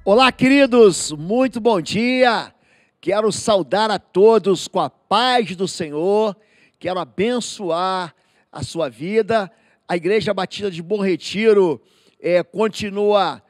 Olá, queridos, muito bom dia. Quero saudar a todos com a paz do Senhor. Quero abençoar a sua vida. A Igreja Batista de Bom Retiro continua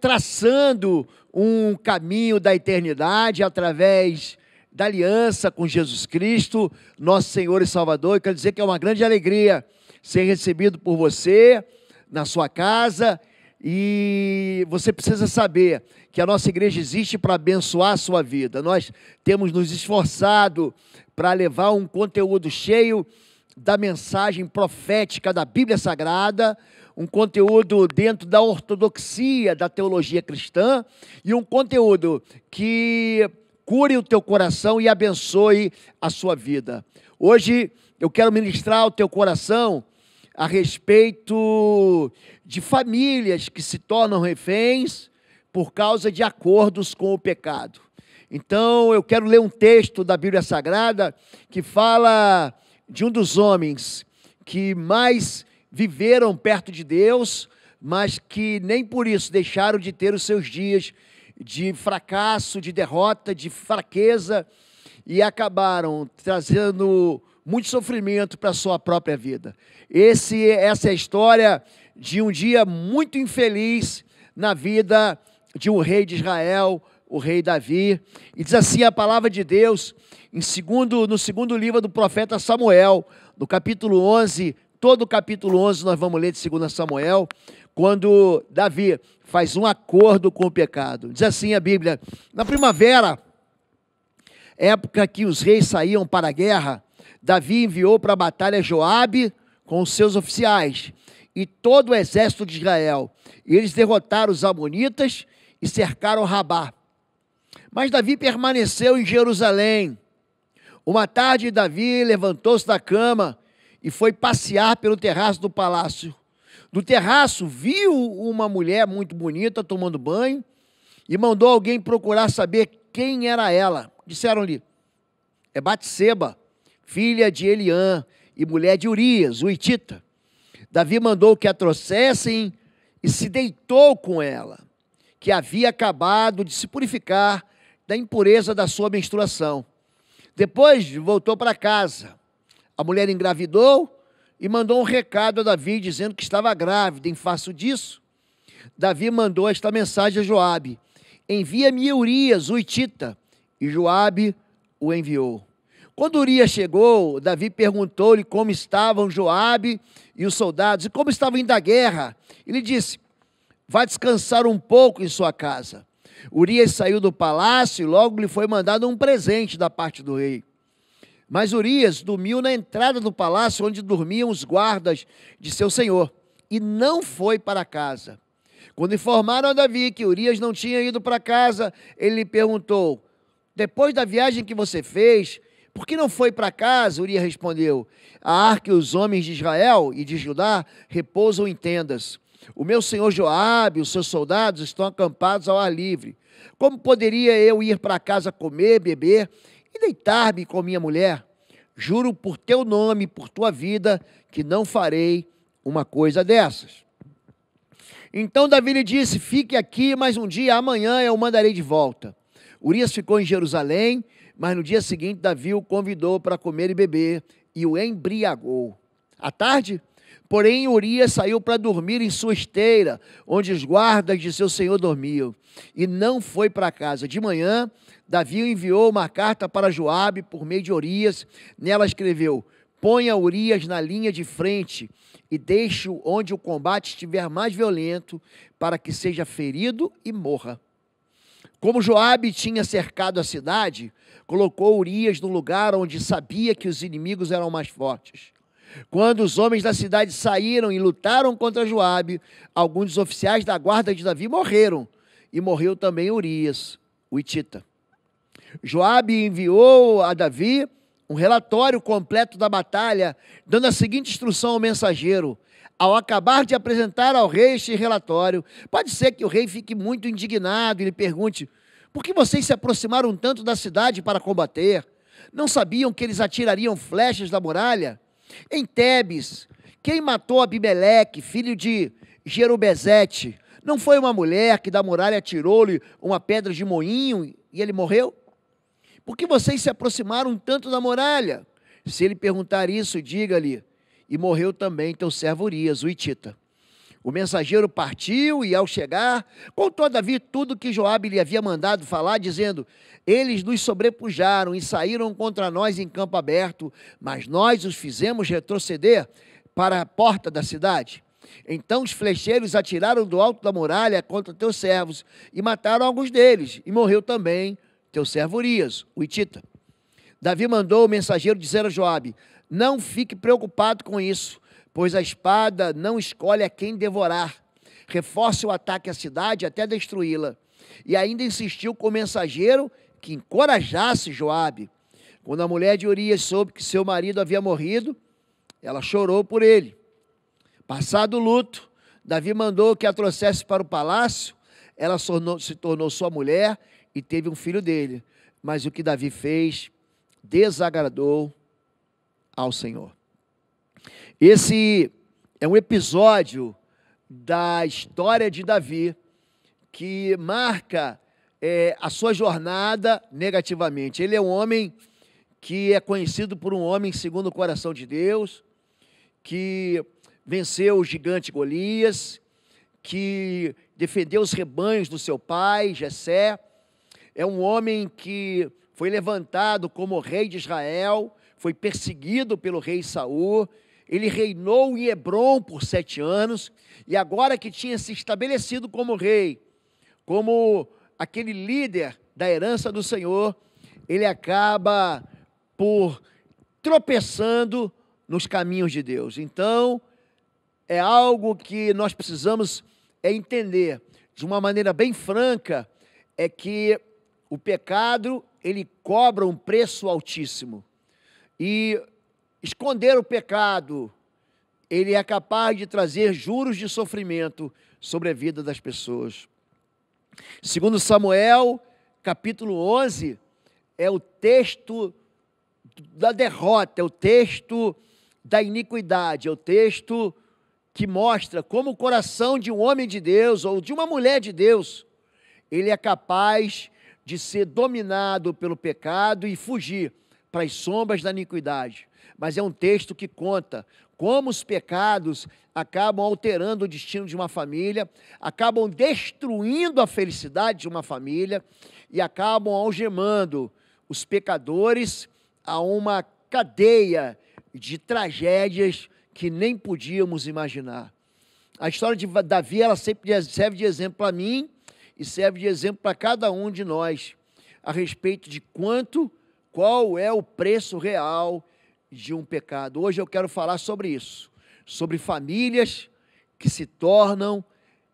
traçando um caminho da eternidade através da aliança com Jesus Cristo, nosso Senhor e Salvador. E quero dizer que é uma grande alegria ser recebido por você na sua casa. E você precisa saber que a nossa igreja existe para abençoar a sua vida. Nós temos nos esforçado para levar um conteúdo cheio da mensagem profética da Bíblia Sagrada, um conteúdo dentro da ortodoxia da teologia cristã e um conteúdo que cure o teu coração e abençoe a sua vida. Hoje eu quero ministrar ao teu coração a respeito de famílias que se tornam reféns por causa de acordos com o pecado. Então, eu quero ler um texto da Bíblia Sagrada que fala de um dos homens que mais viveram perto de Deus, mas que nem por isso deixaram de ter os seus dias de fracasso, de derrota, de fraqueza, e acabaram trazendo muito sofrimento para a sua própria vida. Essa é a história de um dia muito infeliz na vida de um rei de Israel, o rei Davi. E diz assim a palavra de Deus, no segundo livro do profeta Samuel, no capítulo 11, todo o capítulo 11 nós vamos ler de 2 Samuel, quando Davi faz um acordo com o pecado. Diz assim a Bíblia: na primavera, época que os reis saíam para a guerra, Davi enviou para a batalha Joabe com os seus oficiais e todo o exército de Israel. E eles derrotaram os amonitas e cercaram Rabá. Mas Davi permaneceu em Jerusalém. Uma tarde, Davi levantou-se da cama e foi passear pelo terraço do palácio. Do terraço, viu uma mulher muito bonita tomando banho e mandou alguém procurar saber quem era ela. Disseram-lhe: é Batseba, filha de Eliã e mulher de Urias, o hitita. Davi mandou que a trouxessem e se deitou com ela, que havia acabado de se purificar da impureza da sua menstruação. Depois voltou para casa. A mulher engravidou e mandou um recado a Davi, dizendo que estava grávida. Em face disso, Davi mandou esta mensagem a Joabe: envia-me Urias, o hitita. E Joabe o enviou. Quando Urias chegou, Davi perguntou-lhe como estavam Joabe e os soldados, e como estavam indo à guerra. Ele disse: vá descansar um pouco em sua casa. Urias saiu do palácio e logo lhe foi mandado um presente da parte do rei. Mas Urias dormiu na entrada do palácio, onde dormiam os guardas de seu senhor, e não foi para casa. Quando informaram a Davi que Urias não tinha ido para casa, ele lhe perguntou: depois da viagem que você fez, por que não foi para casa? Urias respondeu: a arca e os homens de Israel e de Judá repousam em tendas. O meu senhor Joabe e os seus soldados estão acampados ao ar livre. Como poderia eu ir para casa comer, beber e deitar-me com minha mulher? Juro por teu nome e por tua vida que não farei uma coisa dessas. Então Davi lhe disse: fique aqui mais um dia, amanhã eu o mandarei de volta. Urias ficou em Jerusalém, mas no dia seguinte Davi o convidou para comer e beber e o embriagou. À tarde, porém, Urias saiu para dormir em sua esteira, onde os guardas de seu senhor dormiam, e não foi para casa. De manhã, Davi enviou uma carta para Joabe por meio de Urias. Nela escreveu: ponha Urias na linha de frente e deixe-o onde o combate estiver mais violento, para que seja ferido e morra. Como Joabe tinha cercado a cidade, colocou Urias no lugar onde sabia que os inimigos eram mais fortes. Quando os homens da cidade saíram e lutaram contra Joabe, alguns dos oficiais da guarda de Davi morreram, e morreu também Urias, o hitita. Joabe enviou a Davi um relatório completo da batalha, dando a seguinte instrução ao mensageiro: ao acabar de apresentar ao rei este relatório, pode ser que o rei fique muito indignado e lhe pergunte: por que vocês se aproximaram tanto da cidade para combater? Não sabiam que eles atirariam flechas da muralha? Em Tebes, quem matou Abimeleque, filho de Jerubezete, Não foi uma mulher que da muralha atirou-lhe uma pedra de moinho e ele morreu? Por que vocês se aproximaram tanto da muralha? Se ele perguntar isso, diga-lhe, e morreu também teu servo Urias, o hitita. O mensageiro partiu e, ao chegar, contou a Davi tudo que Joabe lhe havia mandado falar, dizendo: eles nos sobrepujaram e saíram contra nós em campo aberto, mas nós os fizemos retroceder para a porta da cidade. Então os flecheiros atiraram do alto da muralha contra teus servos e mataram alguns deles, e morreu também teu servo Urias, o hitita. Davi mandou o mensageiro dizer a Joabe: não fique preocupado com isso, pois a espada não escolhe a quem devorar. Reforce o ataque à cidade até destruí-la. E ainda insistiu com o mensageiro que encorajasse Joabe. Quando a mulher de Urias soube que seu marido havia morrido, ela chorou por ele. Passado o luto, Davi mandou que a trouxesse para o palácio. Ela se tornou sua mulher e teve um filho dele. Mas o que Davi fez desagradou ao Senhor. Esse é um episódio da história de Davi que marca a sua jornada negativamente. Ele é um homem que é conhecido por um homem segundo o coração de Deus, que venceu o gigante Golias, que defendeu os rebanhos do seu pai, Jessé. É um homem que foi levantado como rei de Israel, foi perseguido pelo rei Saul. Ele reinou em Hebrom por 7 anos, e agora que tinha se estabelecido como rei, como aquele líder da herança do Senhor, ele acaba por tropeçando nos caminhos de Deus. Então, é algo que nós precisamos entender de uma maneira bem franca, é que o pecado, ele cobra um preço altíssimo. E esconder o pecado, ele é capaz de trazer juros de sofrimento sobre a vida das pessoas. Segundo Samuel, capítulo 11, é o texto da derrota, é o texto da iniquidade, é o texto que mostra como o coração de um homem de Deus ou de uma mulher de Deus, ele é capaz de ser dominado pelo pecado e fugir para as sombras da iniquidade. Mas é um texto que conta como os pecados acabam alterando o destino de uma família, acabam destruindo a felicidade de uma família e acabam algemando os pecadores a uma cadeia de tragédias que nem podíamos imaginar. A história de Davi, ela sempre serve de exemplo para mim e serve de exemplo para cada um de nós, a respeito de qual é o preço real de um pecado. Hoje eu quero falar sobre isso, sobre famílias que se tornam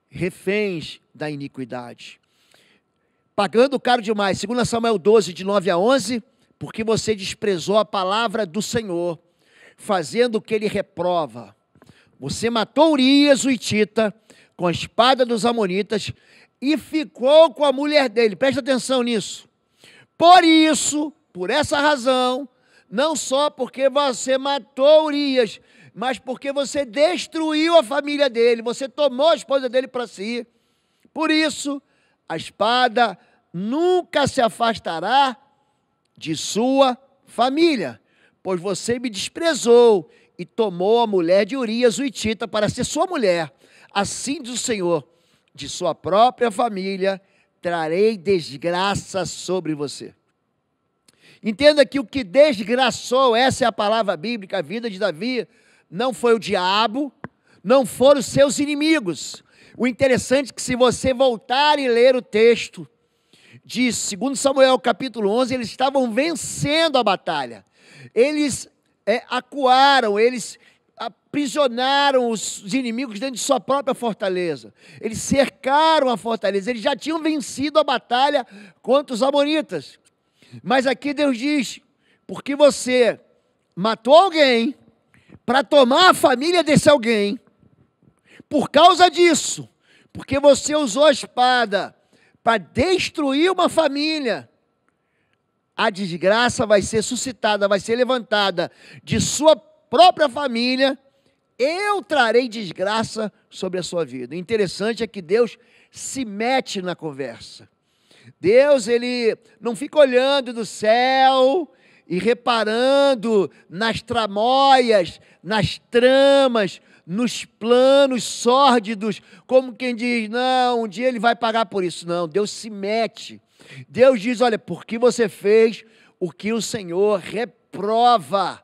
reféns da iniquidade. Pagando caro demais, 2 Samuel 12, de 9 a 11, porque você desprezou a palavra do Senhor, fazendo o que ele reprova. Você matou Urias, o hitita, com a espada dos amonitas, e ficou com a mulher dele. Presta atenção nisso. Por isso, por essa razão, não só porque você matou Urias, mas porque você destruiu a família dele, você tomou a esposa dele para si. Por isso, a espada nunca se afastará de sua família, pois você me desprezou e tomou a mulher de Urias, o hitita, para ser sua mulher. Assim diz o Senhor, de sua própria família trarei desgraça sobre você. Entenda que o que desgraçou, essa é a palavra bíblica, a vida de Davi, não foi o diabo, não foram os seus inimigos. O interessante é que se você voltar e ler o texto de 2 Samuel capítulo 11, eles estavam vencendo a batalha. Eles acuaram, eles aprisionaram os inimigos dentro de sua própria fortaleza. Eles cercaram a fortaleza, eles já tinham vencido a batalha contra os amonitas. Mas aqui Deus diz, porque você matou alguém para tomar a família desse alguém, por causa disso, porque você usou a espada para destruir uma família, a desgraça vai ser suscitada, vai ser levantada de sua própria família eu trarei desgraça sobre a sua vida. O interessante é que Deus se mete na conversa. Deus, ele não fica olhando do céu e reparando nas tramóias, nas tramas, nos planos sórdidos, como quem diz, não, um dia ele vai pagar por isso. Não, Deus se mete. Deus diz, olha, porque você fez o que o Senhor reprova.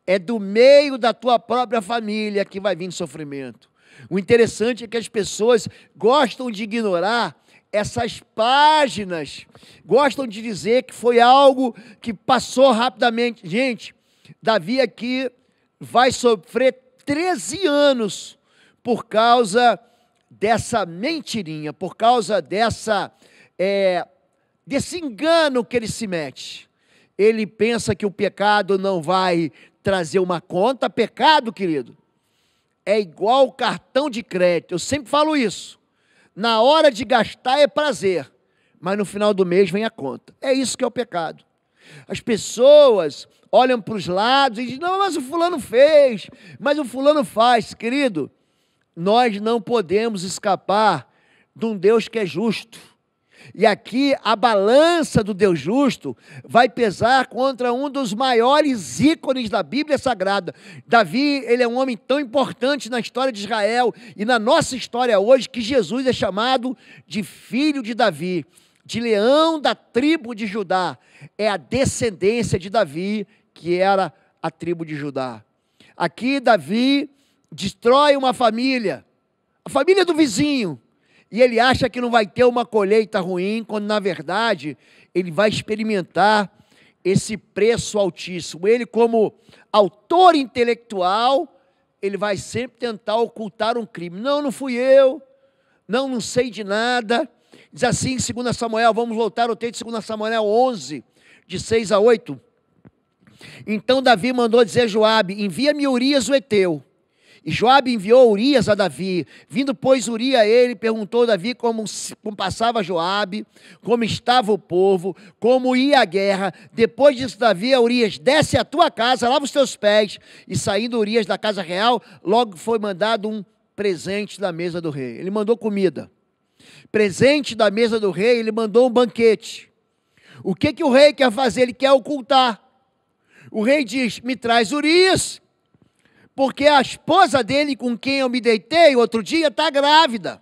É do meio da tua própria família que vai vir sofrimento. O interessante é que as pessoas gostam de ignorar essas páginas, gostam de dizer que foi algo que passou rapidamente. Gente, Davi aqui vai sofrer 13 anos por causa dessa mentirinha, por causa desse engano que ele se mete. Ele pensa que o pecado não vai trazer uma conta. Pecado, querido, é igual o cartão de crédito. Eu sempre falo isso. Na hora de gastar é prazer, mas no final do mês vem a conta. É isso que é o pecado. As pessoas olham para os lados e dizem, não, mas o fulano fez, mas o fulano faz. Querido, nós não podemos escapar de um Deus que é justo. E aqui a balança do Deus justo vai pesar contra um dos maiores ícones da Bíblia Sagrada. Davi, ele é um homem tão importante na história de Israel e na nossa história hoje, que Jesus é chamado de filho de Davi, de leão da tribo de Judá. É a descendência de Davi, que era a tribo de Judá. Aqui Davi destrói uma família, a família do vizinho, e ele acha que não vai ter uma colheita ruim, quando na verdade ele vai experimentar esse preço altíssimo. Ele, como autor intelectual, ele vai sempre tentar ocultar um crime. Não, não fui eu, não sei de nada. Diz assim em 2 Samuel, vamos voltar ao texto de 2 Samuel 11, de 6 a 8. Então Davi mandou dizer a Joabe, envia-me Urias o Eteu. E Joabe enviou Urias a Davi. Vindo, pois, Urias a ele, perguntou a Davi como passava Joabe, como estava o povo, como ia a guerra. Depois disso, Davi a Urias, desce à tua casa, lava os teus pés. E saindo Urias da casa real, logo foi mandado um presente da mesa do rei. Ele mandou comida. Presente da mesa do rei, ele mandou um banquete. O que o rei quer fazer? Ele quer ocultar. O rei diz, me traz Urias, porque a esposa dele, com quem eu me deitei outro dia, está grávida.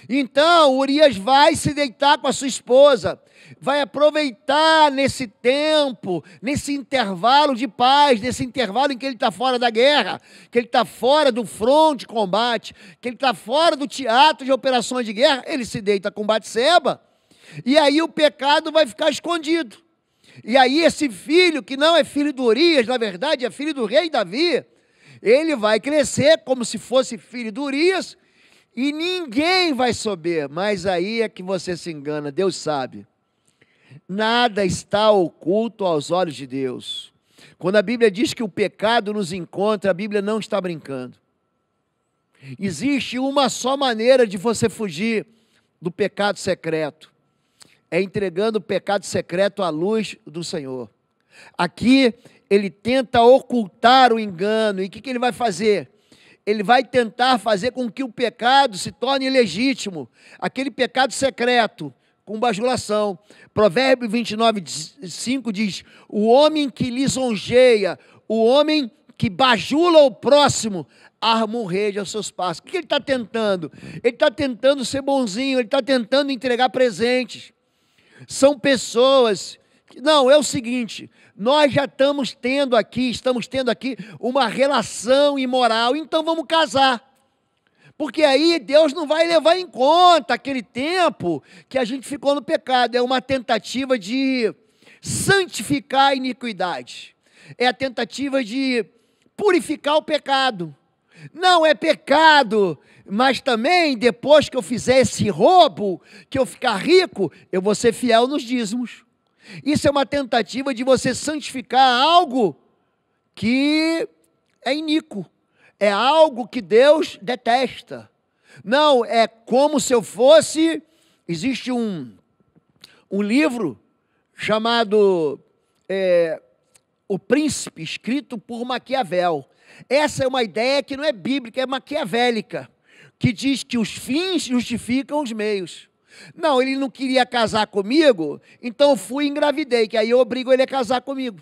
Então, Urias vai se deitar com a sua esposa, vai aproveitar nesse tempo, nesse intervalo de paz, nesse intervalo em que ele está fora da guerra, que ele está fora do fronte de combate, que ele está fora do teatro de operações de guerra, ele se deita com Batseba, e aí o pecado vai ficar escondido. E aí esse filho, que não é filho de Urias, na verdade é filho do rei Davi, ele vai crescer como se fosse filho de Urias, e ninguém vai saber. Mas aí é que você se engana, Deus sabe. Nada está oculto aos olhos de Deus. Quando a Bíblia diz que o pecado nos encontra, a Bíblia não está brincando. Existe uma só maneira de você fugir do pecado secreto. É entregando o pecado secreto à luz do Senhor. Aqui, ele tenta ocultar o engano. E o que ele vai fazer? Ele vai tentar fazer com que o pecado se torne legítimo. Aquele pecado secreto, com bajulação. Provérbio 29, 5 diz, o homem que lisonjeia, o homem que bajula o próximo, arma um rede aos seus passos. O que ele está tentando? Ele está tentando ser bonzinho, ele está tentando entregar presentes. São pessoas, não, é o seguinte, nós já estamos tendo aqui uma relação imoral, então vamos casar. Porque aí Deus não vai levar em conta aquele tempo que a gente ficou no pecado. É uma tentativa de santificar a iniquidade. É a tentativa de purificar o pecado. Não é pecado, mas também depois que eu fizer esse roubo, que eu ficar rico, eu vou ser fiel nos dízimos. Isso é uma tentativa de você santificar algo que é iníquo. É algo que Deus detesta. Não, é como se eu fosse... Existe um livro chamado O Príncipe, escrito por Maquiavel. Essa é uma ideia que não é bíblica, é maquiavélica, que diz que os fins justificam os meios. Não, ele não queria casar comigo, então eu fui e engravidei, que aí eu obrigo ele a casar comigo.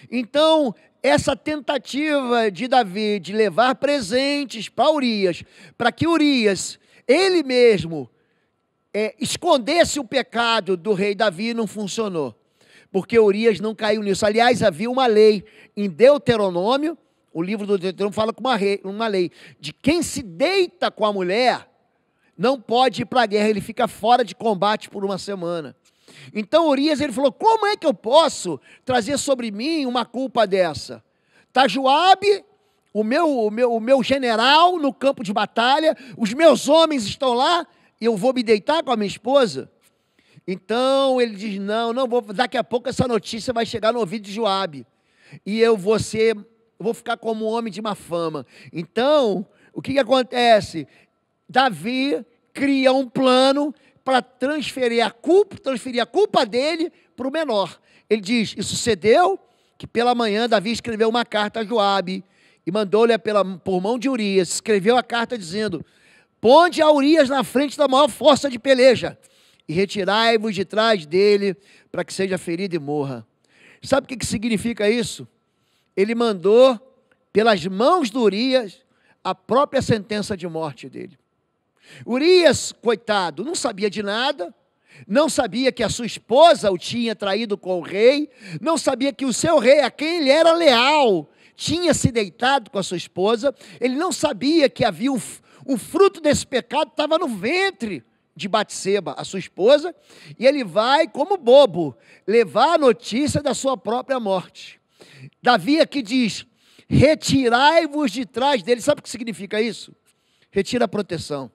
Então, essa tentativa de Davi de levar presentes para Urias, para que Urias, ele mesmo, escondesse o pecado do rei Davi, não funcionou. Porque Urias não caiu nisso. Aliás, havia uma lei em Deuteronômio, o livro do Deuteronômio fala com uma lei, de quem se deita com a mulher, não pode ir para a guerra, ele fica fora de combate por uma semana. Então Urias, ele falou, como é que eu posso trazer sobre mim uma culpa dessa? Está Joabe, o meu general no campo de batalha, os meus homens estão lá, e eu vou me deitar com a minha esposa? Então ele diz, não vou, daqui a pouco essa notícia vai chegar no ouvido de Joabe, e eu vou ficar como um homem de má fama. Então, o que acontece? Davi cria um plano para transferir a culpa dele para o menor. Ele diz, e sucedeu que pela manhã Davi escreveu uma carta a Joabe e mandou-lhe por mão de Urias. Escreveu a carta dizendo, ponde a Urias na frente da maior força de peleja e retirai-vos de trás dele para que seja ferido e morra. Sabe o que significa isso? Ele mandou pelas mãos de Urias a própria sentença de morte dele. Urias, coitado, não sabia de nada, não sabia que a sua esposa o tinha traído com o rei, não sabia que o seu rei, a quem ele era leal, tinha se deitado com a sua esposa, ele não sabia que havia o fruto desse pecado estava no ventre de Batseba, a sua esposa, e ele vai, como bobo, levar a notícia da sua própria morte. Davi aqui diz, retirai-vos de trás dele. Sabe o que significa isso? Retira a proteção.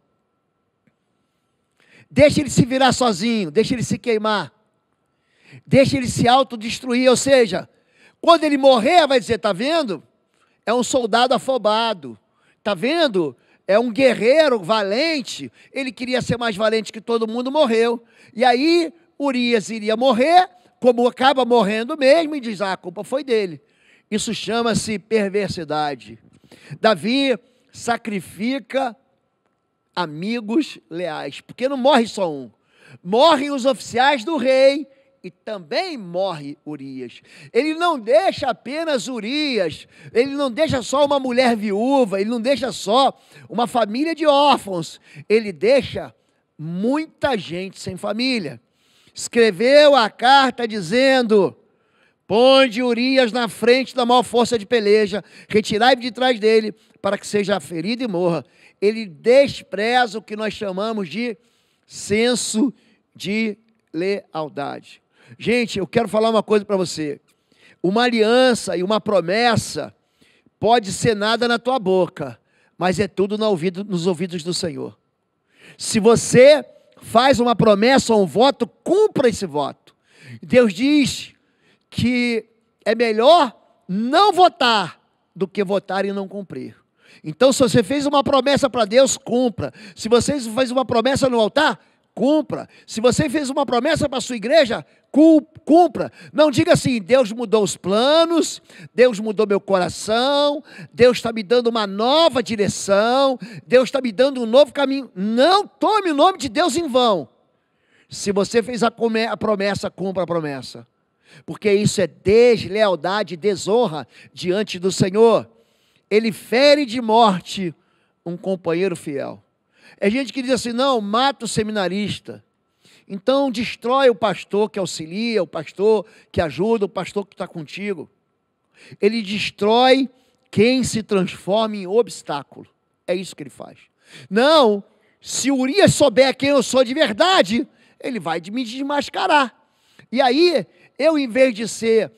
Deixa ele se virar sozinho, deixa ele se queimar, deixa ele se autodestruir, ou seja, quando ele morrer, vai dizer, está vendo? É um soldado afobado, está vendo? É um guerreiro valente, ele queria ser mais valente que todo mundo, morreu. E aí, Urias iria morrer, como acaba morrendo mesmo, e diz, a culpa foi dele. Isso chama-se perversidade. Davi sacrifica amigos leais, porque não morre só um, morrem os oficiais do rei e também morre Urias. Ele não deixa apenas Urias, ele não deixa só uma mulher viúva, ele não deixa só uma família de órfãos, ele deixa muita gente sem família. Escreveu a carta dizendo, ponde Urias na frente da maior força de peleja, retirai-vos de trás dele, para que seja ferido e morra. Ele despreza o que nós chamamos de senso de lealdade. Gente, eu quero falar uma coisa para você. Uma aliança e uma promessa pode ser nada na tua boca, mas é tudo nos ouvidos do Senhor. Se você faz uma promessa ou um voto, cumpra esse voto. Deus diz que é melhor não votar do que votar e não cumprir. Então, se você fez uma promessa para Deus, cumpra. Se você fez uma promessa no altar, cumpra. Se você fez uma promessa para a sua igreja, cumpra. Não diga assim, Deus mudou os planos, Deus mudou meu coração, Deus está me dando uma nova direção, Deus está me dando um novo caminho. Não tome o nome de Deus em vão. Se você fez a promessa, cumpra a promessa. Porque isso é deslealdade e desonra diante do Senhor. Ele fere de morte um companheiro fiel. É gente que diz assim, não, mata o seminarista. Então destrói o pastor que auxilia, o pastor que ajuda, o pastor que está contigo. Ele destrói quem se transforma em obstáculo. É isso que ele faz. Não, se Urias souber quem eu sou de verdade, ele vai me desmascarar. E aí, eu em vez de ser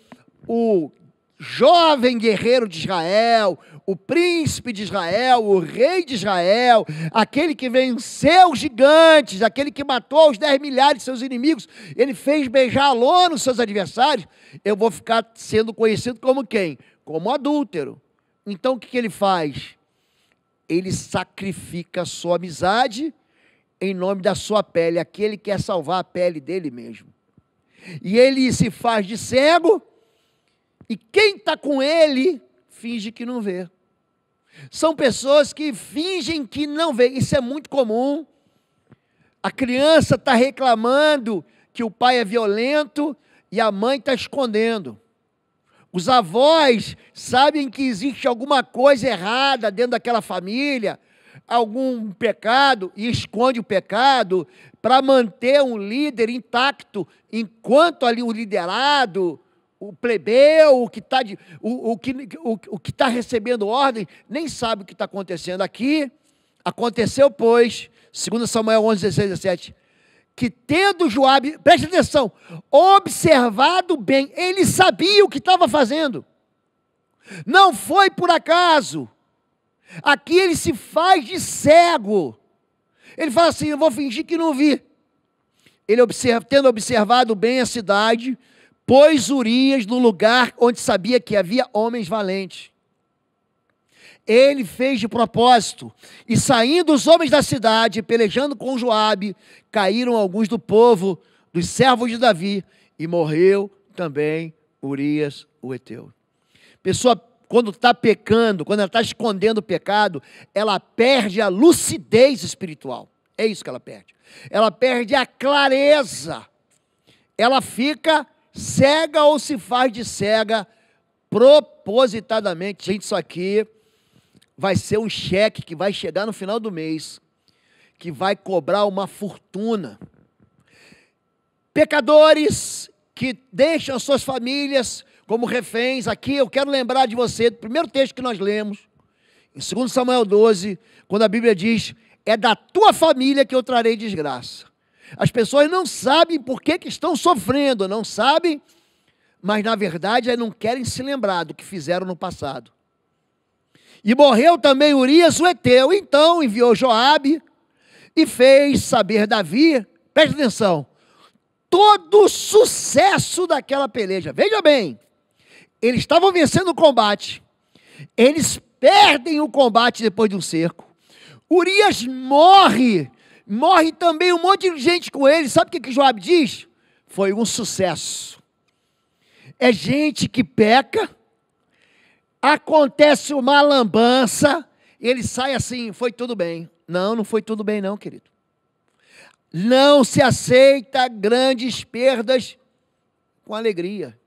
o jovem guerreiro de Israel, o príncipe de Israel, o rei de Israel, aquele que venceu os gigantes, aquele que matou os 10 milhares de seus inimigos, ele fez beijar a lona os seus adversários, eu vou ficar sendo conhecido como quem? Como adúltero. Então o que ele faz? Ele sacrifica a sua amizade em nome da sua pele, aquele que quer salvar a pele dele mesmo. E ele se faz de cego, e quem está com ele finge que não vê. São pessoas que fingem que não vê. Isso é muito comum. A criança está reclamando que o pai é violento e a mãe está escondendo. Os avós sabem que existe alguma coisa errada dentro daquela família, algum pecado, e esconde o pecado para manter um líder intacto, enquanto ali o liderado, o plebeu, o que está recebendo ordem, nem sabe o que está acontecendo aqui. Aconteceu, pois, 2 Samuel 11, 16, 17, que tendo Joabe, preste atenção, observado bem, ele sabia o que estava fazendo. Não foi por acaso. Aqui ele se faz de cego. Ele fala assim, eu vou fingir que não vi. Ele tendo observado bem a cidade, pôs Urias no lugar onde sabia que havia homens valentes. Ele fez de propósito, e saindo os homens da cidade, pelejando com Joabe, caíram alguns do povo, dos servos de Davi, e morreu também Urias o heteu. Pessoa, quando está pecando, quando ela está escondendo o pecado, ela perde a lucidez espiritual. É isso que ela perde. Ela perde a clareza. Ela fica cega ou se faz de cega propositadamente. Gente, isso aqui vai ser um cheque que vai chegar no final do mês, que vai cobrar uma fortuna. Pecadores que deixam suas famílias como reféns. Aqui eu quero lembrar de você, do primeiro texto que nós lemos, em 2 Samuel 12, quando a Bíblia diz, é da tua família que eu trarei desgraça. As pessoas não sabem por que estão sofrendo, não sabem, mas na verdade não querem se lembrar do que fizeram no passado. E morreu também Urias o heteu. Então enviou Joabe e fez saber Davi, preste atenção, todo o sucesso daquela peleja. Veja bem, eles estavam vencendo o combate, eles perdem o combate depois de um cerco. Urias morre também um monte de gente com ele. Sabe o que Joabe diz? Foi um sucesso. É gente que peca, acontece uma lambança, ele sai assim, foi tudo bem. Não, não foi tudo bem não, querido. Não se aceita grandes perdas com alegria.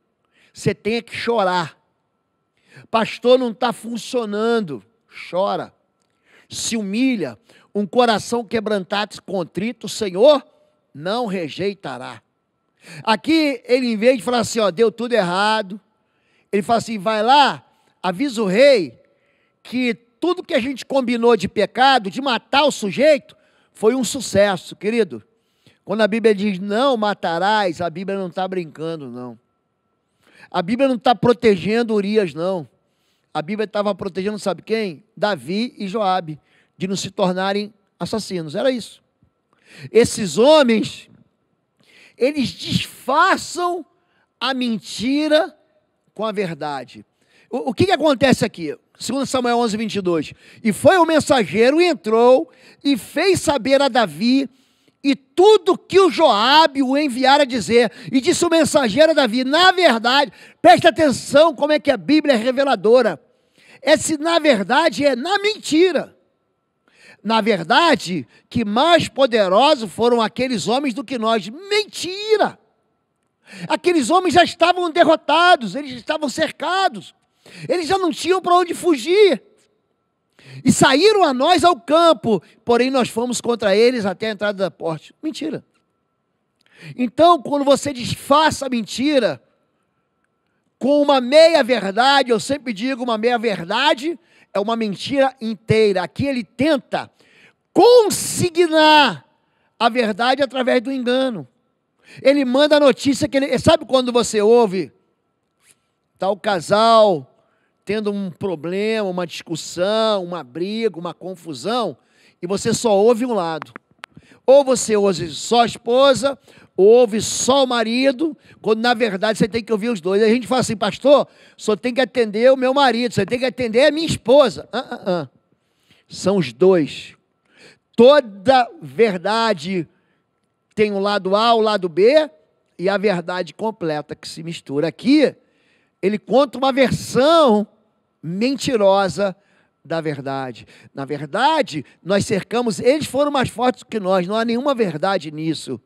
Você tem que chorar. Pastor, não está funcionando. Chora. Se humilha. Um coração quebrantado e contrito, o Senhor não rejeitará. Aqui, ele em vez de falar assim, ó, deu tudo errado, ele fala assim, vai lá, avisa o rei que tudo que a gente combinou de pecado, de matar o sujeito, foi um sucesso, querido. Quando a Bíblia diz não matarás, a Bíblia não está brincando, não. A Bíblia não está protegendo Urias, não. A Bíblia estava protegendo, sabe quem? Davi e Joabe, de não se tornarem assassinos. Era isso. Esses homens, eles disfarçam a mentira com a verdade. O que acontece aqui? 2 Samuel 11, 22. E foi o mensageiro, e entrou, e fez saber a Davi, e tudo que o Joabe o enviara a dizer. E disse o mensageiro a Davi, na verdade, preste atenção como é que a Bíblia é reveladora. Esse na verdade é na mentira. Na verdade, que mais poderosos foram aqueles homens do que nós. Mentira! Aqueles homens já estavam derrotados, eles estavam cercados. Eles já não tinham para onde fugir. E saíram a nós ao campo, porém nós fomos contra eles até a entrada da porta. Mentira. Então, quando você disfarça a mentira com uma meia-verdade, eu sempre digo, uma meia-verdade é uma mentira inteira. Aqui ele tenta consignar a verdade através do engano. Ele manda a notícia que ele... Sabe quando você ouve tal casal tendo um problema, uma discussão, uma briga, uma confusão, e você só ouve um lado. Ou você ouve só a esposa, ou ouve só o marido, quando na verdade você tem que ouvir os dois. Aí a gente fala assim, pastor, só tem que atender o meu marido, você tem que atender a minha esposa. São os dois. Toda verdade tem o lado A, o lado B, e a verdade completa que se mistura. Aqui, ele conta uma versão mentirosa da verdade. Na verdade, nós cercamos, eles foram mais fortes do que nós, não há nenhuma verdade nisso.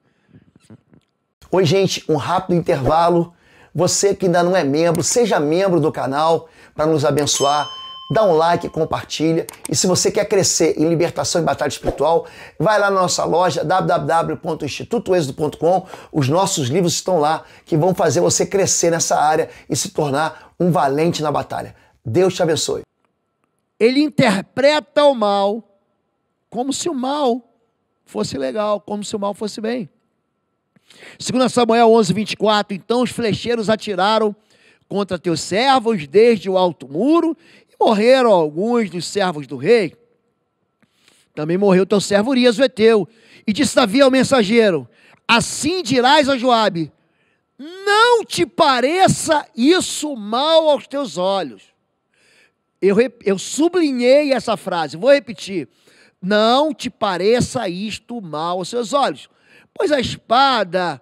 Oi, gente, um rápido intervalo. Você que ainda não é membro, seja membro do canal para nos abençoar. Dá um like, compartilha. E se você quer crescer em libertação e batalha espiritual, vai lá na nossa loja www.institutoexodo.com. Os nossos livros estão lá que vão fazer você crescer nessa área e se tornar um valente na batalha. Deus te abençoe. Ele interpreta o mal como se o mal fosse legal, como se o mal fosse bem. 2 Samuel 11:24, então os flecheiros atiraram contra teus servos desde o alto muro, e morreram alguns dos servos do rei. Também morreu teu servo Urias o Heteu. E disse Davi ao mensageiro, assim dirás a Joabe, não te pareça isso mal aos teus olhos. Eu sublinhei essa frase, vou repetir. Não te pareça isto mal aos seus olhos, pois a espada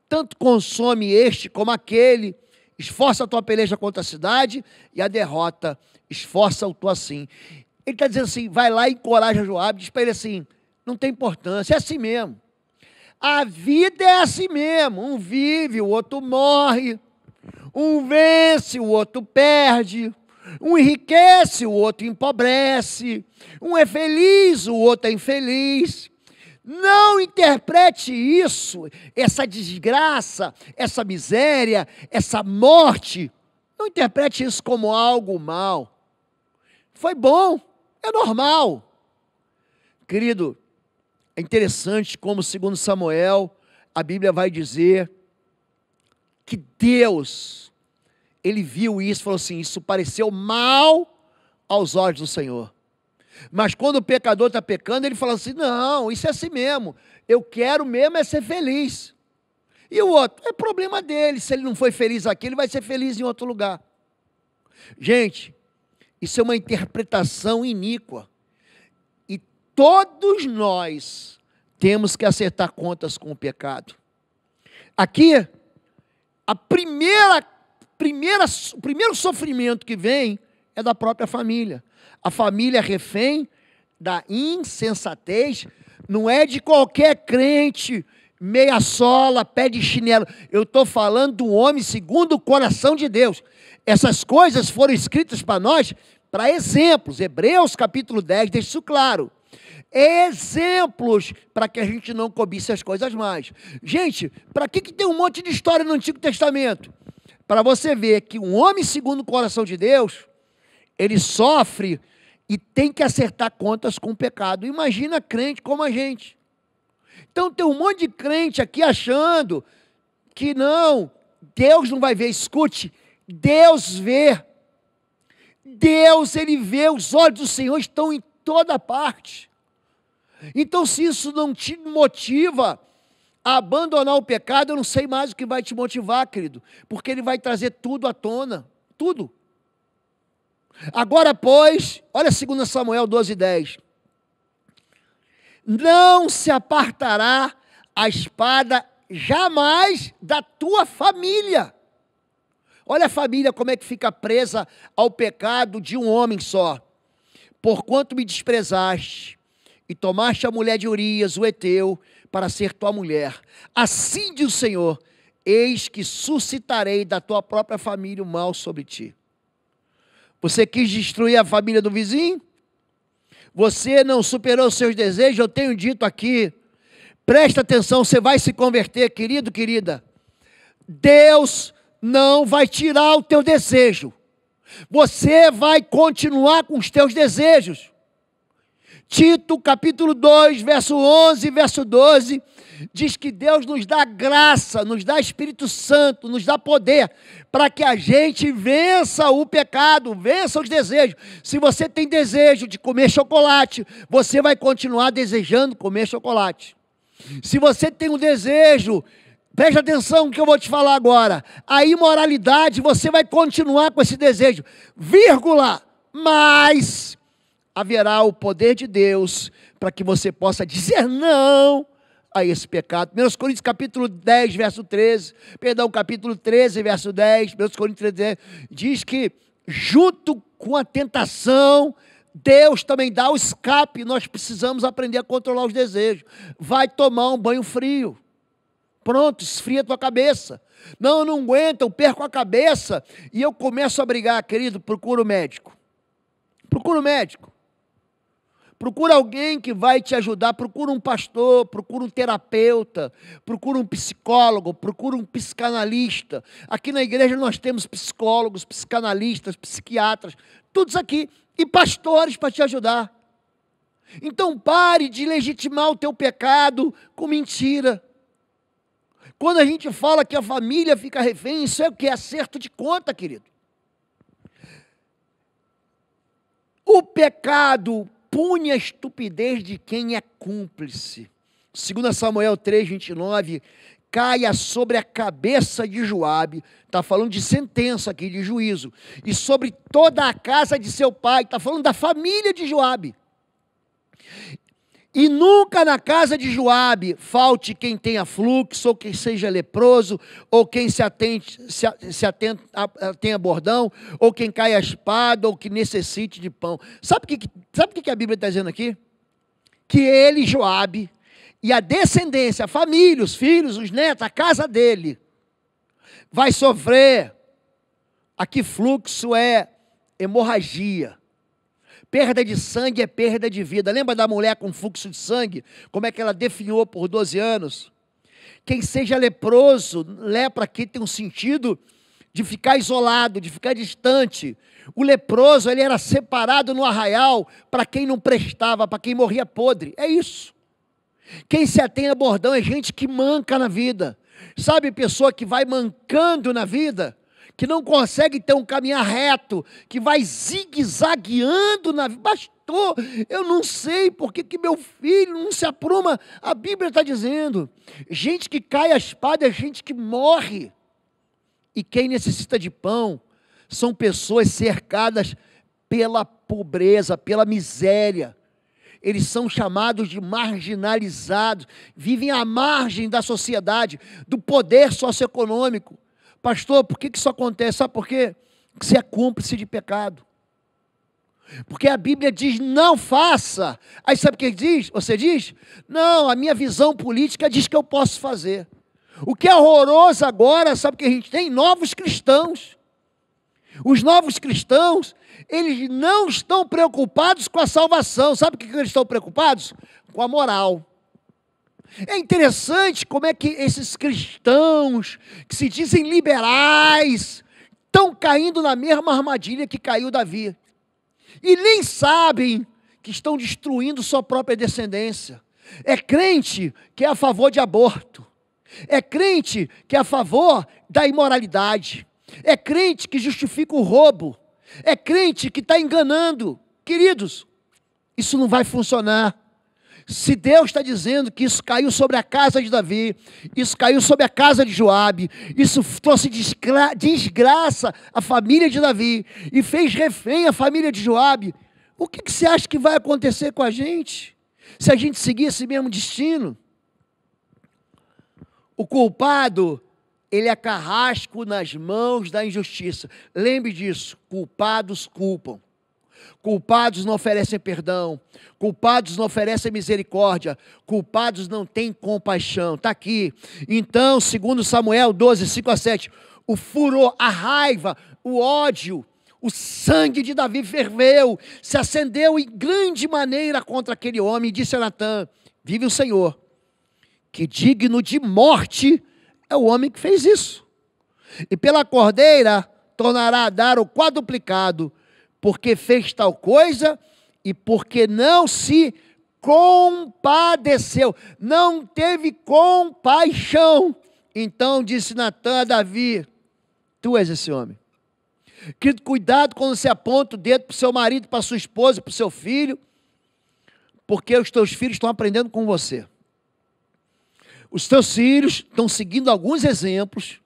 tanto consome este como aquele, esforça a tua peleja contra a cidade, e a derrota esforça o tu assim. Ele está dizendo assim, vai lá e encoraja Joabe, diz para ele assim, não tem importância, é assim mesmo. A vida é assim mesmo, um vive, o outro morre, um vence, o outro perde, um enriquece, o outro empobrece, um é feliz, o outro é infeliz. Não interprete isso, essa desgraça, essa miséria, essa morte, não interprete isso como algo mal. Foi bom, é normal. Querido, é interessante como, segundo Samuel, a Bíblia vai dizer que Deus, Ele viu isso e falou assim, isso pareceu mal aos olhos do Senhor. Mas quando o pecador está pecando, ele fala assim, não, isso é assim mesmo, eu quero mesmo é ser feliz. E o outro, é problema dele, se ele não foi feliz aqui, ele vai ser feliz em outro lugar. Gente, isso é uma interpretação iníqua. E todos nós temos que acertar contas com o pecado. Aqui, o primeiro sofrimento que vem é da própria família. A família refém da insensatez, não é de qualquer crente, meia sola, pé de chinelo. Eu estou falando do homem segundo o coração de Deus. Essas coisas foram escritas para nós, para exemplos. Hebreus capítulo 10, deixa isso claro. Exemplos para que a gente não cobice as coisas mais. Gente, para que tem um monte de história no Antigo Testamento? Para você ver que um homem segundo o coração de Deus, ele sofre e tem que acertar contas com o pecado. Imagina crente como a gente. Então tem um monte de crente aqui achando que não, Deus não vai ver. Escute, Deus vê. Deus, Ele vê, os olhos do Senhor estão em toda parte. Então se isso não te motiva a abandonar o pecado, eu não sei mais o que vai te motivar, querido, porque Ele vai trazer tudo à tona, tudo. Agora, pois, olha 2 Samuel 12:10. Não se apartará a espada jamais da tua família. Olha a família como é que fica presa ao pecado de um homem só. Porquanto me desprezaste e tomaste a mulher de Urias, o Heteu, para ser tua mulher. Assim diz o Senhor, eis que suscitarei da tua própria família o mal sobre ti. Você quis destruir a família do vizinho? Você não superou os seus desejos? Eu tenho dito aqui, presta atenção, você vai se converter, querido, querida. Deus não vai tirar o teu desejo. Você vai continuar com os teus desejos. Tito, capítulo 2, verso 11, verso 12, diz que Deus nos dá graça, nos dá Espírito Santo, nos dá poder, para que a gente vença o pecado, vença os desejos. Se você tem desejo de comer chocolate, você vai continuar desejando comer chocolate. Se você tem um desejo, preste atenção no que eu vou te falar agora, a imoralidade, você vai continuar com esse desejo, vírgula, mas haverá o poder de Deus para que você possa dizer não a esse pecado. 1 Coríntios capítulo 10, verso 13, perdão, capítulo 13, verso 10, 1 Coríntios 13, diz que junto com a tentação, Deus também dá o escape. Nós precisamos aprender a controlar os desejos. Vai tomar um banho frio. Pronto, esfria a tua cabeça. Não, eu não aguento, eu perco a cabeça e eu começo a brigar. Querido, procura o médico. Procura o médico. Procura alguém que vai te ajudar. Procura um pastor, procura um terapeuta, procura um psicólogo, procura um psicanalista. Aqui na igreja nós temos psicólogos, psicanalistas, psiquiatras, todos aqui. E pastores para te ajudar. Então pare de legitimar o teu pecado com mentira. Quando a gente fala que a família fica refém, isso é o que? É acerto de conta, querido. O pecado pune a estupidez de quem é cúmplice. 2 Samuel 3:29, caia sobre a cabeça de Joabe, está falando de sentença aqui, de juízo, e sobre toda a casa de seu pai, está falando da família de Joabe. E nunca na casa de Joabe falte quem tenha fluxo, ou quem seja leproso, ou quem tenha bordão, ou quem caia a espada, ou que necessite de pão. Sabe o que a Bíblia está dizendo aqui? Que ele, Joabe, e a descendência, a família, os filhos, os netos, a casa dele, vai sofrer. Aqui fluxo é hemorragia. Perda de sangue é perda de vida. Lembra da mulher com fluxo de sangue? Como é que ela definhou por 12 anos? Quem seja leproso, lepra aqui tem um sentido de ficar isolado, de ficar distante. O leproso, ele era separado no arraial para quem não prestava, para quem morria podre. É isso. Quem se atém a bordão é gente que manca na vida. Sabe, pessoa que vai mancando na vida, que não consegue ter um caminhar reto, que vai zigue-zagueando na vida. Pastor, eu não sei por que meu filho não se apruma. A Bíblia está dizendo, gente que cai a espada é gente que morre. E quem necessita de pão são pessoas cercadas pela pobreza, pela miséria. Eles são chamados de marginalizados, vivem à margem da sociedade, do poder socioeconômico. Pastor, por que isso acontece? Sabe por quê? Porque você é cúmplice de pecado. Porque a Bíblia diz, não faça. Aí sabe o que diz? Você diz, não, a minha visão política diz que eu posso fazer. O que é horroroso agora, sabe o que a gente tem? Novos cristãos. Os novos cristãos, eles não estão preocupados com a salvação. Sabe o que eles estão preocupados? Com a moral. É interessante como é que esses cristãos, que se dizem liberais, estão caindo na mesma armadilha que caiu Davi. E nem sabem que estão destruindo sua própria descendência. É crente que é a favor de aborto. É crente que é a favor da imoralidade. É crente que justifica o roubo. É crente que está enganando. Queridos, isso não vai funcionar. Se Deus está dizendo que isso caiu sobre a casa de Davi, isso caiu sobre a casa de Joabe, isso trouxe desgraça à família de Davi e fez refém a família de Joabe, o que você acha que vai acontecer com a gente? Se a gente seguir esse mesmo destino? O culpado, ele é carrasco nas mãos da injustiça. Lembre disso, culpados culpam. Culpados não oferecem perdão, culpados não oferecem misericórdia, culpados não têm compaixão. Está aqui. Então, segundo Samuel 12, 5-7, o furor, a raiva, o ódio, o sangue de Davi ferveu, se acendeu em grande maneira contra aquele homem, e disse a Natã, vive o Senhor, que digno de morte é o homem que fez isso. E pela cordeira tornará a dar o quadruplicado, porque fez tal coisa e porque não se compadeceu, não teve compaixão. Então disse Natã a Davi, tu és esse homem. Querido, cuidado quando você aponta o dedo para o seu marido, para a sua esposa, para o seu filho, porque os teus filhos estão aprendendo com você. Os teus filhos estão seguindo alguns exemplos,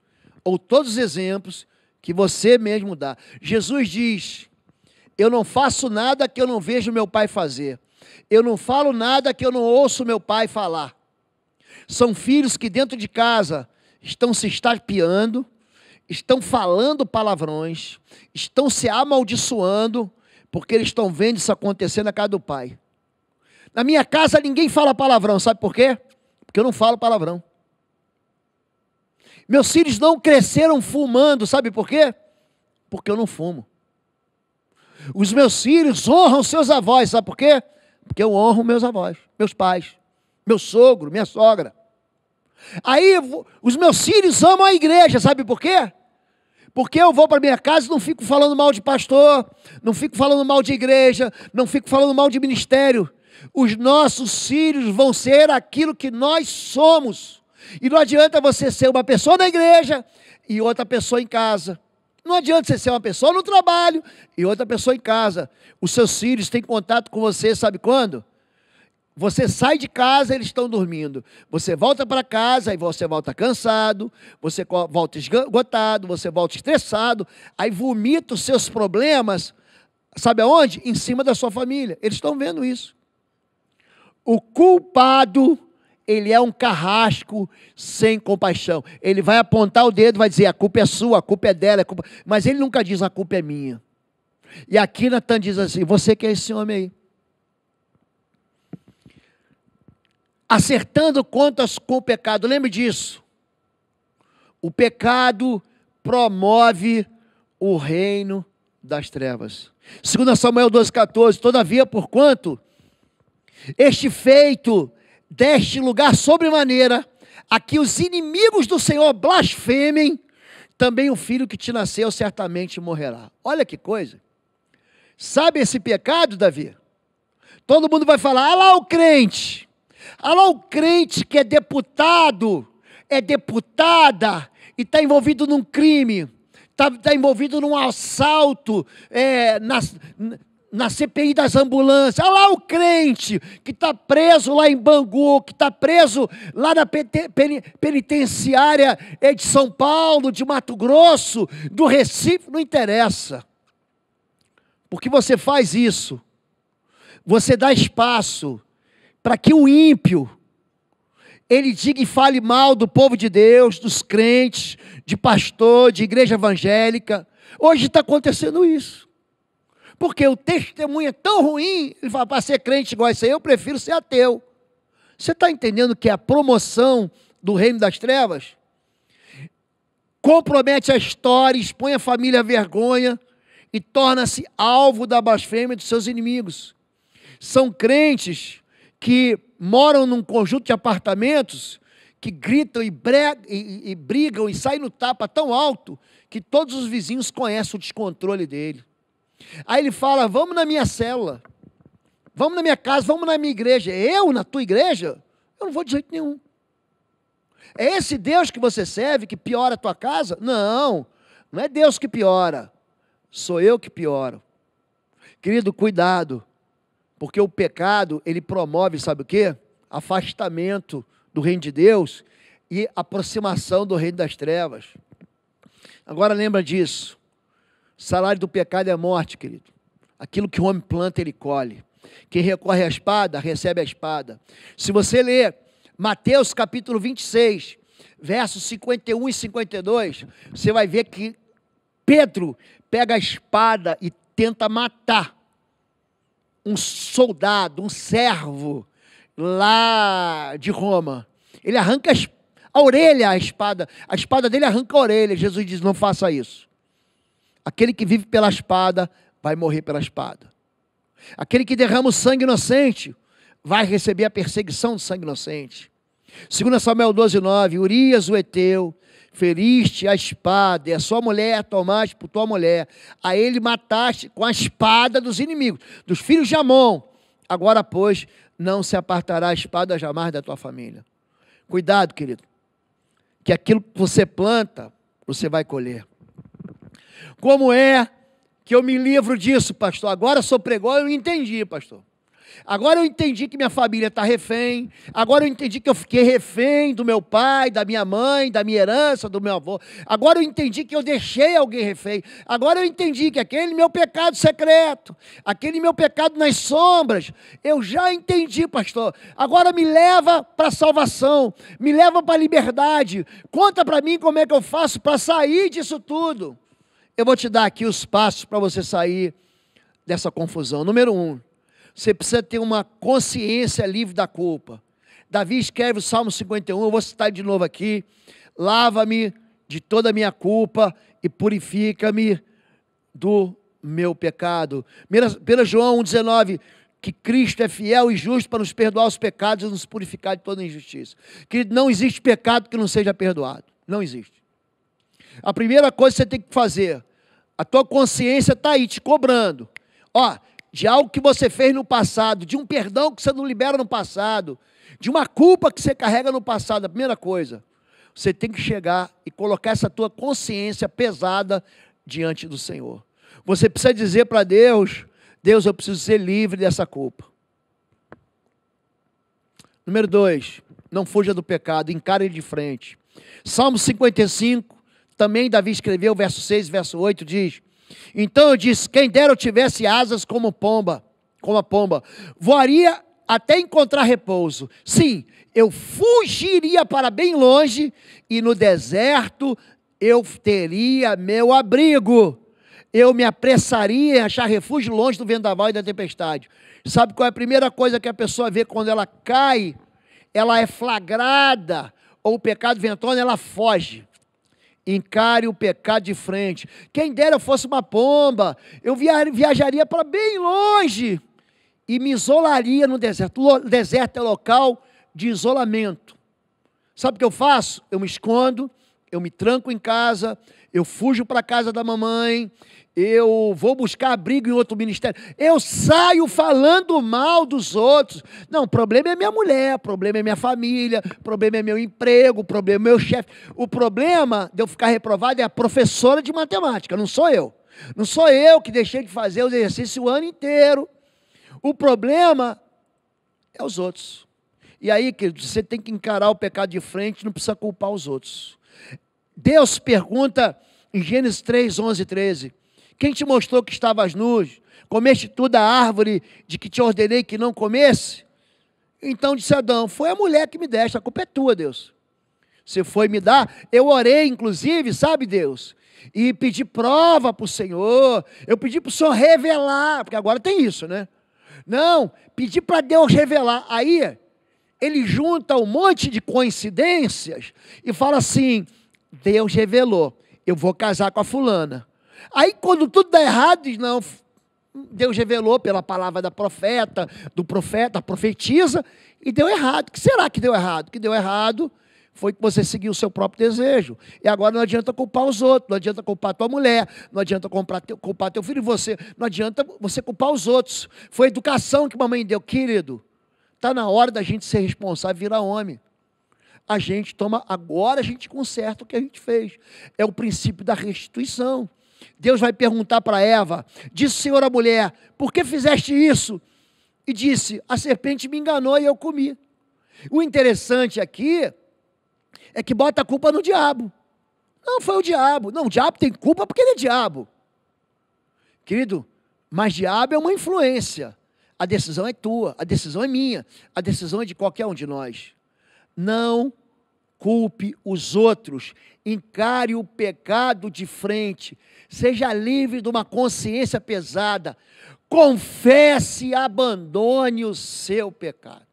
ou todos os exemplos, que você mesmo dá. Jesus diz, eu não faço nada que eu não vejo meu pai fazer. Eu não falo nada que eu não ouço meu pai falar. São filhos que dentro de casa estão se estapeando, estão falando palavrões, estão se amaldiçoando, porque eles estão vendo isso acontecer na casa do pai. Na minha casa ninguém fala palavrão, sabe por quê? Porque eu não falo palavrão. Meus filhos não cresceram fumando, sabe por quê? Porque eu não fumo. Os meus filhos honram seus avós, sabe por quê? Porque eu honro meus avós, meus pais, meu sogro, minha sogra. Aí os meus filhos amam a igreja, sabe por quê? Porque eu vou para minha casa e não fico falando mal de pastor, não fico falando mal de igreja, não fico falando mal de ministério. Os nossos filhos vão ser aquilo que nós somos. E não adianta você ser uma pessoa na igreja e outra pessoa em casa. Não adianta você ser uma pessoa no trabalho e outra pessoa em casa. Os seus filhos têm contato com você, sabe quando? Você sai de casa, eles estão dormindo. Você volta para casa, aí você volta cansado, você volta esgotado, você volta estressado, aí vomita os seus problemas, sabe aonde? Em cima da sua família. Eles estão vendo isso. O culpado, ele é um carrasco sem compaixão. Ele vai apontar o dedo, vai dizer, a culpa é sua, a culpa é dela, mas ele nunca diz, a culpa é minha. E aqui Natan diz assim, você que é esse homem aí. Acertando contas com o pecado, lembre disso. O pecado promove o reino das trevas. 2 Samuel 12,14, todavia, porquanto este feito deste lugar sobremaneira, a que os inimigos do Senhor blasfemem, também o filho que te nasceu certamente morrerá. Olha que coisa. Sabe esse pecado, Davi? Todo mundo vai falar, ah lá o crente. Ah lá o crente que é deputado, é deputada, e está envolvido num crime, está envolvido num assalto, na CPI das ambulâncias. Olha lá o crente que está preso lá em Bangu, que está preso lá na penitenciária de São Paulo, de Mato Grosso, do Recife, não interessa. Porque você faz isso, você dá espaço para que o ímpio, ele diga e fale mal do povo de Deus, dos crentes, de pastor, de igreja evangélica. Hoje está acontecendo isso. Porque o testemunho é tão ruim, ele fala, para ser crente igual a esse aí, eu prefiro ser ateu. Você está entendendo que é a promoção do reino das trevas? Compromete a história, expõe a família à vergonha e torna-se alvo da blasfêmia dos seus inimigos. São crentes que moram num conjunto de apartamentos, que gritam e brigam e saem no tapa tão alto, que todos os vizinhos conhecem o descontrole dele. Aí ele fala, vamos na minha célula, vamos na minha casa, vamos na minha igreja. Eu na tua igreja? Eu não vou de jeito nenhum. É esse Deus que você serve que piora a tua casa? Não, não é Deus que piora, sou eu que pioro. Querido, cuidado, porque o pecado, ele promove, sabe o quê? Afastamento do reino de Deus e aproximação do reino das trevas. Agora lembra disso. O salário do pecado é morte, querido. Aquilo que o homem planta, ele colhe. Quem recorre à espada, recebe a espada. Se você ler Mateus capítulo 26, versos 51 e 52, você vai ver que Pedro pega a espada e tenta matar um soldado, um servo lá de Roma. Ele arranca a orelha, a espada dele arranca a orelha. Jesus diz, não faça isso. Aquele que vive pela espada, vai morrer pela espada. Aquele que derrama o sangue inocente, vai receber a perseguição do sangue inocente. 2 Samuel 12,9, Urias o Eteu, feriste a espada, e a sua mulher tomaste por tua mulher, a ele mataste com a espada dos inimigos, dos filhos de Amon. Agora, pois, não se apartará a espada jamais da tua família. Cuidado, querido, que aquilo que você planta, você vai colher. Como é que eu me livro disso, pastor? Agora sou pregão, eu entendi, pastor. Agora eu entendi que minha família está refém. Agora eu entendi que eu fiquei refém do meu pai, da minha mãe, da minha herança, do meu avô. Agora eu entendi que eu deixei alguém refém. Agora eu entendi que aquele meu pecado secreto, aquele meu pecado nas sombras, eu já entendi, pastor. Agora me leva para a salvação, me leva para a liberdade. Conta para mim como é que eu faço para sair disso tudo. Eu vou te dar aqui os passos para você sair dessa confusão. Número 1. Você precisa ter uma consciência livre da culpa. Davi escreve o Salmo 51, eu vou citar de novo aqui. Lava-me de toda a minha culpa e purifica-me do meu pecado. 1 João 1,19, que Cristo é fiel e justo para nos perdoar os pecados e nos purificar de toda injustiça. Que não existe pecado que não seja perdoado. Não existe. A primeira coisa que você tem que fazer, a tua consciência está aí te cobrando. Ó, de algo que você fez no passado, de um perdão que você não libera no passado, de uma culpa que você carrega no passado. A primeira coisa, você tem que chegar e colocar essa tua consciência pesada diante do Senhor. Você precisa dizer para Deus, Deus, eu preciso ser livre dessa culpa. Número 2, não fuja do pecado, encare ele de frente. Salmo 55, também Davi escreveu, verso 6, verso 8, diz: então eu disse, quem dera eu tivesse asas como a pomba, voaria até encontrar repouso. Sim, eu fugiria para bem longe e no deserto eu teria meu abrigo. Eu me apressaria em achar refúgio longe do vendaval e da tempestade. Sabe qual é a primeira coisa que a pessoa vê quando ela cai? Ela é flagrada, ou o pecado vem à tona, ela foge. Encare o pecado de frente. Quem dera eu fosse uma pomba, eu viajaria para bem longe e me isolaria no deserto. O deserto é local de isolamento. Sabe o que eu faço? Eu me escondo, eu me tranco em casa, eu fujo para a casa da mamãe, eu vou buscar abrigo em outro ministério, eu saio falando mal dos outros. Não, o problema é minha mulher, o problema é minha família, o problema é meu emprego, o problema é meu chefe. O problema de eu ficar reprovado é a professora de matemática, não sou eu. Não sou eu que deixei de fazer o exercício o ano inteiro. O problema é os outros. E aí, querido, você tem que encarar o pecado de frente, não precisa culpar os outros. Deus pergunta em Gênesis 3, 11 e 13, quem te mostrou que estavas nus? Comeste tu da árvore de que te ordenei que não comesse? Então disse Adão, foi a mulher que me deste, a culpa é tua, Deus. Você foi me dar, eu orei inclusive, sabe Deus? E pedi prova para o Senhor, eu pedi para o Senhor revelar, porque agora tem isso, né? Não, pedi para Deus revelar. Aí, ele junta um monte de coincidências e fala assim, Deus revelou, eu vou casar com a fulana. Aí quando tudo dá errado, diz, não, Deus revelou pela palavra da profeta, a profetisa, e deu errado. O que será que deu errado? O que deu errado foi que você seguiu o seu próprio desejo. E agora não adianta culpar os outros, não adianta culpar tua mulher, não adianta culpar teu filho e você, não adianta você culpar os outros. Foi a educação que mamãe deu. Querido, está na hora da gente ser responsável e virar homem. A gente toma, agora a gente conserta o que a gente fez. É o princípio da restituição. Deus vai perguntar para Eva, disse o Senhor à mulher, por que fizeste isso? E disse, a serpente me enganou e eu comi. O interessante aqui é que bota a culpa no diabo. Não, foi o diabo. Não, o diabo tem culpa porque ele é diabo. Querido, mas diabo é uma influência. A decisão é tua, a decisão é minha, a decisão é de qualquer um de nós. Não culpe os outros, encare o pecado de frente, seja livre de uma consciência pesada, confesse e abandone o seu pecado.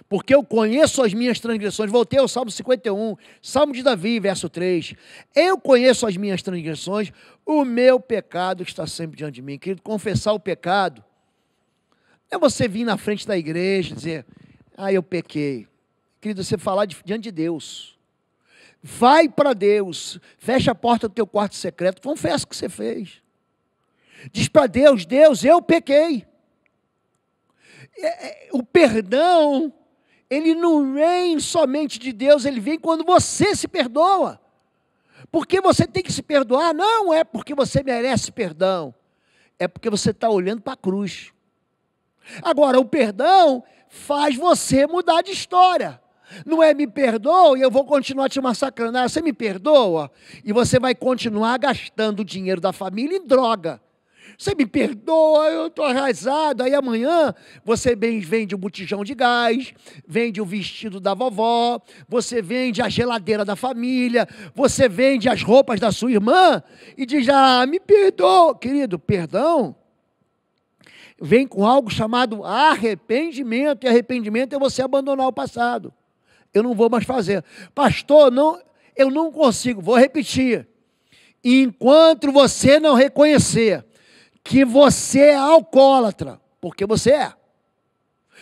Porque eu conheço as minhas transgressões, voltei ao Salmo 51, Salmo de Davi, verso 3, eu conheço as minhas transgressões, o meu pecado está sempre diante de mim. Querido, confessar o pecado, não é você vir na frente da igreja e dizer, eu pequei. Querido, você falar diante de Deus. Vai para Deus. Fecha a porta do teu quarto secreto. Confessa o que você fez. Diz para Deus, Deus, eu pequei. O perdão, ele não vem somente de Deus, ele vem quando você se perdoa. Porque você tem que se perdoar, não é porque você merece perdão. É porque você está olhando para a cruz. Agora, o perdão faz você mudar de história. Não é me perdoa e eu vou continuar te massacrando. Você me perdoa e você vai continuar gastando o dinheiro da família em droga. Você me perdoa, eu estou arrasado. Aí amanhã você vende o botijão de gás, vende o vestido da vovó, você vende a geladeira da família, você vende as roupas da sua irmã e diz, me perdoa. Querido, perdão vem com algo chamado arrependimento. E arrependimento é você abandonar o passado. Eu não vou mais fazer. Pastor, eu não consigo. Vou repetir. Enquanto você não reconhecer que você é alcoólatra, porque você é.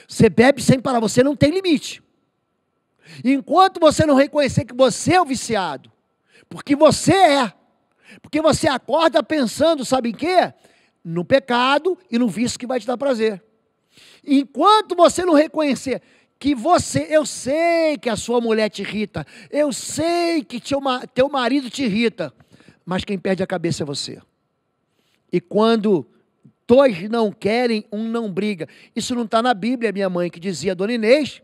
Você bebe sem parar, você não tem limite. Enquanto você não reconhecer que você é o viciado, porque você é. Porque você acorda pensando, sabe em quê? No pecado e no vício que vai te dar prazer. Enquanto você não reconhecer que eu sei que a sua mulher te irrita, eu sei que teu marido te irrita, mas quem perde a cabeça é você. E quando dois não querem, um não briga. Isso não está na Bíblia, minha mãe que dizia, Dona Inês,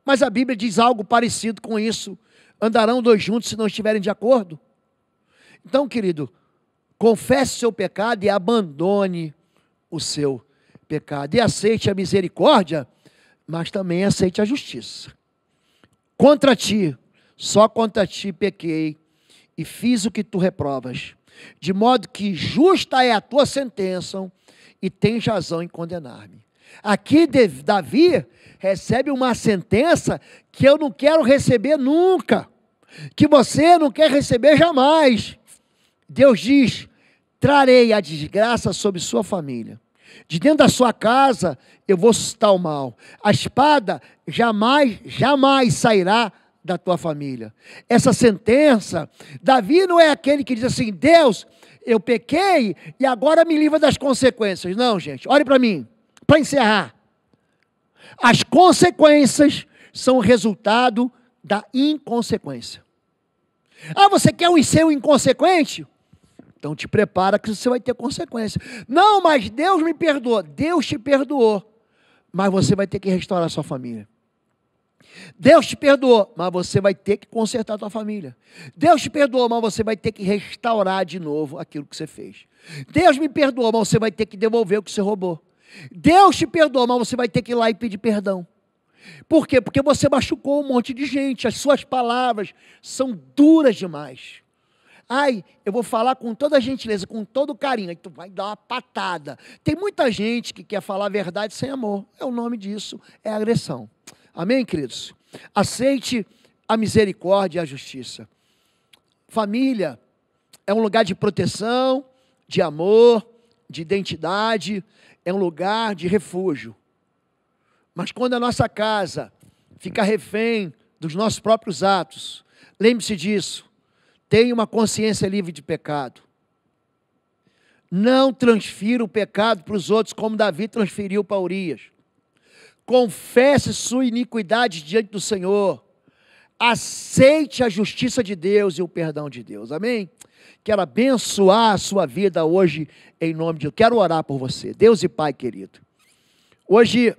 mas a Bíblia diz algo parecido com isso. Andarão dois juntos se não estiverem de acordo? Então, querido, confesse o seu pecado e abandone o seu pecado. E aceite a misericórdia, mas também aceite a justiça. Contra ti, só contra ti pequei e fiz o que tu reprovas, de modo que justa é a tua sentença e tens razão em condenar-me. Aqui Davi recebe uma sentença que eu não quero receber nunca, que você não quer receber jamais. Deus diz, trarei a desgraça sobre sua família. De dentro da sua casa eu vou suscitar o mal. A espada jamais sairá da tua família. Essa sentença, Davi não é aquele que diz assim, Deus, eu pequei e agora me livra das consequências. Não, gente, olhe para mim, para encerrar. As consequências são o resultado da inconsequência. Você quer ser um inconsequente? Então te prepara que você vai ter consequência. Não, mas Deus me perdoou. Deus te perdoou, mas você vai ter que restaurar a sua família. Deus te perdoou, mas você vai ter que consertar a tua família. Deus te perdoou, mas você vai ter que restaurar de novo aquilo que você fez. Deus me perdoou, mas você vai ter que devolver o que você roubou. Deus te perdoou, mas você vai ter que ir lá e pedir perdão. Por quê? Porque você machucou um monte de gente. As suas palavras são duras demais. Eu vou falar com toda a gentileza, com todo carinho. Aí tu vai dar uma patada. Tem muita gente que quer falar a verdade sem amor. O nome disso é agressão. Amém, queridos? Aceite a misericórdia e a justiça. Família é um lugar de proteção, de amor, de identidade, é um lugar de refúgio. Mas quando a nossa casa fica refém dos nossos próprios atos, lembre-se disso, tenha uma consciência livre de pecado. Não transfira o pecado para os outros como Davi transferiu para Urias. Confesse sua iniquidade diante do Senhor. Aceite a justiça de Deus e o perdão de Deus. Amém? Quero abençoar a sua vida hoje em nome de Deus. Quero orar por você. Deus e Pai querido. Hoje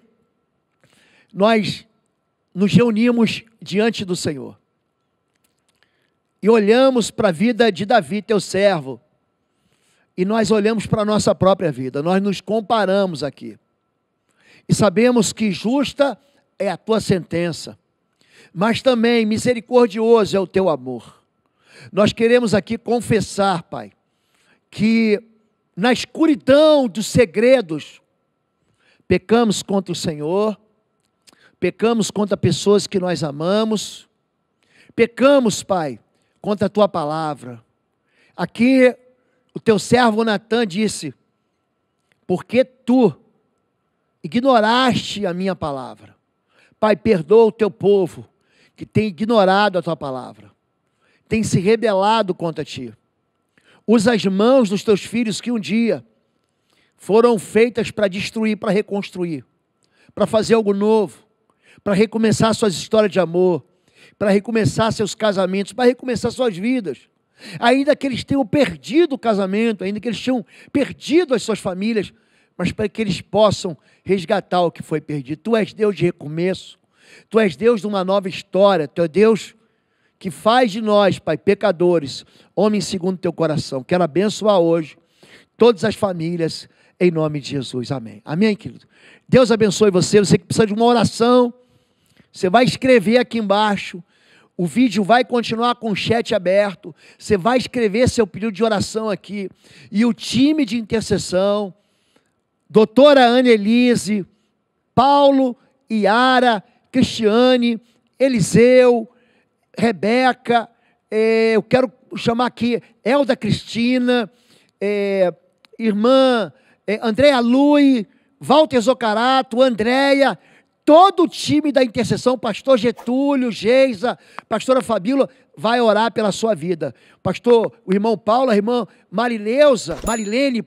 nós nos reunimos diante do Senhor. E olhamos para a vida de Davi, teu servo. E nós olhamos para a nossa própria vida. Nós nos comparamos aqui. E sabemos que justa é a tua sentença, mas também misericordioso é o teu amor. Nós queremos aqui confessar, Pai, que na escuridão dos segredos, pecamos contra o Senhor, pecamos contra pessoas que nós amamos, pecamos, Pai, contra a tua palavra. Aqui o teu servo Natan disse, porque tu ignoraste a minha palavra. Pai, perdoa o teu povo que tem ignorado a tua palavra, tem se rebelado contra ti. Usa as mãos dos teus filhos que um dia foram feitas para destruir, para reconstruir, para fazer algo novo, para recomeçar suas histórias de amor, para recomeçar seus casamentos, para recomeçar suas vidas. Ainda que eles tenham perdido o casamento, ainda que eles tenham perdido as suas famílias, mas para que eles possam resgatar o que foi perdido. Tu és Deus de recomeço, Tu és Deus de uma nova história, Tu és Deus que faz de nós, Pai, pecadores, homens segundo Teu coração. Quero abençoar hoje todas as famílias, em nome de Jesus, amém. Amém, querido? Deus abençoe você, você que precisa de uma oração, você vai escrever aqui embaixo, o vídeo vai continuar com o chat aberto, você vai escrever seu pedido de oração aqui, e o time de intercessão, doutora Annelise, Paulo, Yara, Cristiane, Eliseu, Rebeca, eu quero chamar aqui Elda Cristina, irmã Andréa Lui, Walter Zocarato, Andréia, todo o time da intercessão, pastor Getúlio, Geisa, pastora Fabíola, vai orar pela sua vida. Pastor, o irmão Paulo, a irmã Marilene,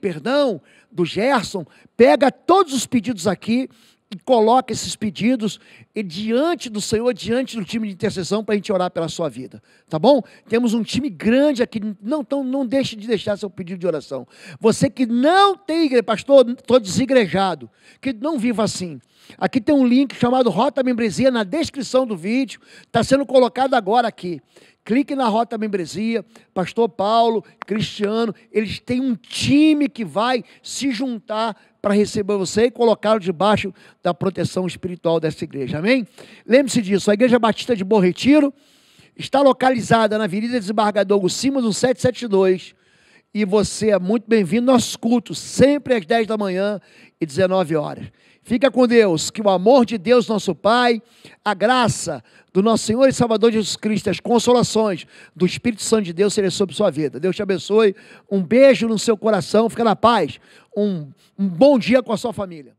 do Gerson, pega todos os pedidos aqui e coloca esses pedidos diante do Senhor, diante do time de intercessão, para a gente orar pela sua vida, tá bom? Temos um time grande aqui, não deixe de deixar seu pedido de oração. Você que não tem igreja, pastor, estou desigrejado, que não viva assim. Aqui tem um link chamado Rota Membresia na descrição do vídeo, está sendo colocado agora aqui. Clique na Rota Membresia, pastor Paulo, Cristiano, eles têm um time que vai se juntar para receber você e colocá-lo debaixo da proteção espiritual dessa igreja, amém? Lembre-se disso, a Igreja Batista de Bom Retiro está localizada na Avenida Desembargador Guscima, no 772, e você é muito bem-vindo. Nossos cultos, sempre às 10 da manhã e 19 horas. Fica com Deus, que o amor de Deus, nosso Pai, a graça do nosso Senhor e Salvador Jesus Cristo, as consolações do Espírito Santo de Deus serem sobre sua vida. Deus te abençoe, um beijo no seu coração, fica na paz, um bom dia com a sua família.